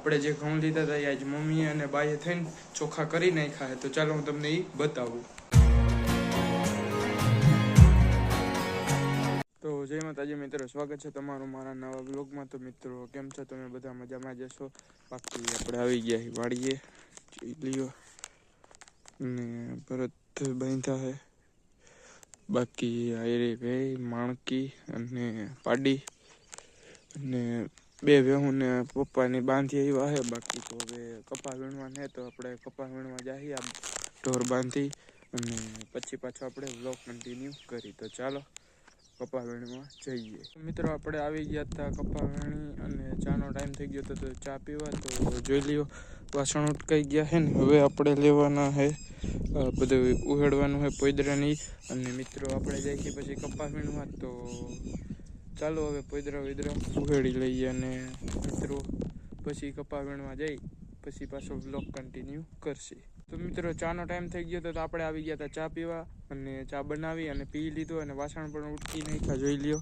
આપણે જે ઘઉં લીધા હતા એ આજ મમ્મીએ અને બાઈએ થઈને ચોખ્ખા કરી નાખ્યા છે, તો ચાલો હું તમને એ બતાવું. તો જય માતાજી મિત્રો, સ્વાગત છે તમારું મારા નવા બ્લોગમાં. તો મિત્રો કેમ છો તમે? બધા મજામાં જશો. બાકી આપણે આવી ગયા વાડીએ, જોઈ લ્યો, ને ભરત બાંધ્યા છે. બાકી આયરે ભાઈ માણકી અને પાડી અને બે ભેહુંને પપ્પાની બાંધી આવ્યા છે. બાકી તો હવે કપા વીણવા ને, તો આપણે કપા વીણવા જઈએ આ ઢોર બાંધી, અને પછી પાછો આપણે વ્લોગ કન્ટિન્યુ કરી. તો ચાલો કપા વીણવા જઈએ. મિત્રો આપણે આવી ગયા હતા કપા વીણી અને ચાનો ટાઈમ થઈ ગયો હતો, તો ચા પીવા. તો જોઈ લ્યો વાસણ ઉટકાઈ ગયા છે ને હવે આપણે લેવાના છે, બધું ઉહેડવાનું છે પોદરાની. અને મિત્રો આપણે જઈએ છીએ પછી કપા વીણવા. તો ચાલો હવે પોદરા ઉહેડી લઈએ અને મિત્રો પછી કપા વીણવા જઈ પછી પાછો વ્લોગ કન્ટિન્યુ કરશે. તો મિત્રો ચાનો ટાઈમ થઈ ગયો હતો, તો આપણે આવી ગયા હતા ચા પીવા અને ચા બનાવી અને પી લીધો અને વાસણ પણ ઉટકી નાખ્યા. જોઈ લ્યો,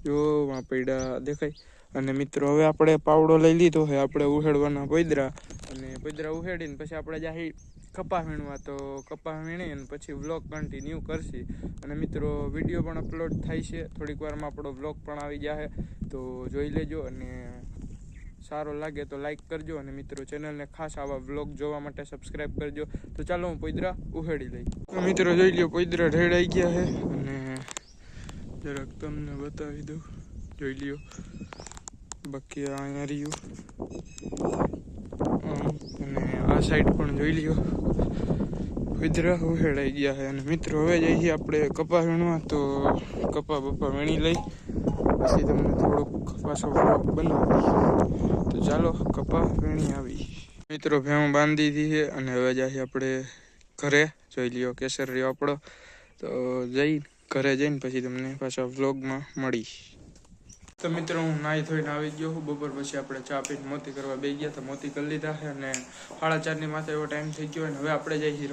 જો વાં પૈડા દેખાય. અને મિત્રો હવે આપણે પાવડો લઈ લીધો છે, આપણે ઉહેડવાના પોદરા, અને પોદરા ઉહેડીને પછી આપણે જાહી કપા વીણવા. તો કપા વીણી અને પછી વ્લોગ કન્ટિન્યુ કરશે. અને મિત્રો વિડીયો પણ અપલોડ થાય છે, થોડીક વારમાં આપણો વ્લોગ પણ આવી જાય, તો જોઈ લેજો. અને સારો લાગે તો લાઈક કરજો, અને મિત્રો ચેનલને ખાસ આવા વ્લોગ જોવા માટે સબસ્ક્રાઈબ કરજો. તો ચાલો હું પોદરા ઉહેડી લઈ. તો મિત્રો જોઈ લ્યો પોદરા ઢેડાઈ ગયા છે, અને જરાક તમને બતાવી દઉં, જોઈ લ્યો. બાકી અહીંયા રહ્યું, અને આ સાઈડ પણ જોઈ લ્યો પોદરા ઉહેડાઈ ગયા છે. અને મિત્રો હવે જઈએ આપણે કપા વીણવા. તો કપા બપા વીણી લઈ પછી તમને થોડોક પાછો વ્લોગ બનાવી. તો ચાલો કપા વીણી આવી. મિત્રો ભેહું બાંધી દીધી છે અને હવે જઈએ આપણે ઘરે. જોઈ લ્યો કેસર રહ્યો આપણો. તો જઈ ઘરે જઈને પછી તમને પાછા વ્લોગમાં મળી. તો મિત્રો હું નાહી ધોઈને આવી ગયો છું. બપોર પછી આપણે ચા પીને મોતી કરવા બેસી ગયા. તો મોતી કરી લીધા છે અને 4:30 માથે એવો ટાઈમ થઈ ગયો. અને હવે આપણે જઈએ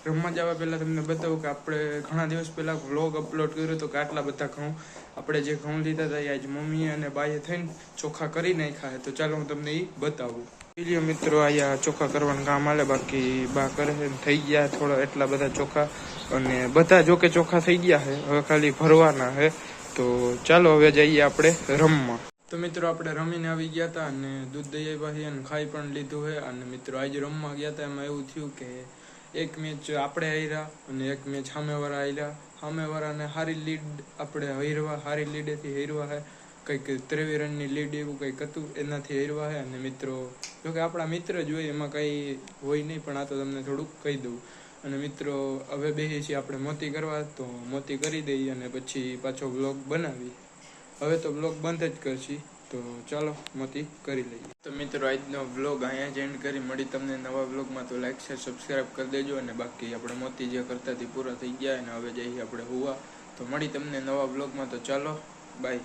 રમવા જવા પહેલાં તમને બતાવું કે આપણે ઘણા દિવસ પહેલાં વ્લોગ અપલોડ કર્યો હતો કે આટલા બધા ઘઉં આપણે જે ઘઉં લીધા હતા એ આજ મમ્મીએ અને બાઈએ થઈને ચોખ્ખા કરી નાખ્યા છે. તો ચાલો હું તમને એ બતાવું. વિડીયો મિત્રો અહીંયા ચોખ્ખા કરવાનું કામ હાલે. બાકી બા કરે છે, થઈ ગયા થોડા એટલા બધા ચોખ્ખા, અને બધા જોકે ચોખ્ખા થઈ ગયા છે, હવે ખાલી ભરવાના છે. તો ચાલો હવે જઈએ આપણે રમવા. તો મિત્રો આપણે રમીને આવી ગયા હતા અને દૂધ દઈ આવ્યા અને ખાઈ પણ લીધું છે. અને મિત્રો આજે રમવા ગયા હતા, એમાં એવું થયું કે એક મેચ આપણે હાર્યા અને એક મેચ સામેવાળા હાર્યા. સામેવાળાને સારી લીડ આપણે હાર્યા, સારી લીડેથી હાર્યા છે. કંઈક 23 રનની લીડ એવું કંઈક હતું, એનાથી હાર્યા છે. અને મિત્રો જોકે આપણા મિત્ર જ હોય, એમાં કંઈ હોય નહીં, પણ આ તો તમને થોડુંક કહી દઉં. અને મિત્રો હવે બેસી છીએ આપણે મોતી કરવા. તો મોતી કરી દઈએ અને પછી પાછો વ્લોગ બનાવી. હવે તો વ્લોગ બંધ જ કરશી. તો ચાલો મોતી કરી લઈએ. તો મિત્રો આજનો વ્લોગ અહીંયા જ એન્ડ કરી. મળી તમને નવા વ્લોગમાં. તો લાઈક શેર સબસ્ક્રાઈબ કરી દેજો. અને બાકી આપણે મોતી જે કરતા હતી પૂરા થઈ ગયા અને હવે જઈએ આપણે હુવા. તો મળી તમને નવા વ્લોગમાં. તો ચાલો બાય.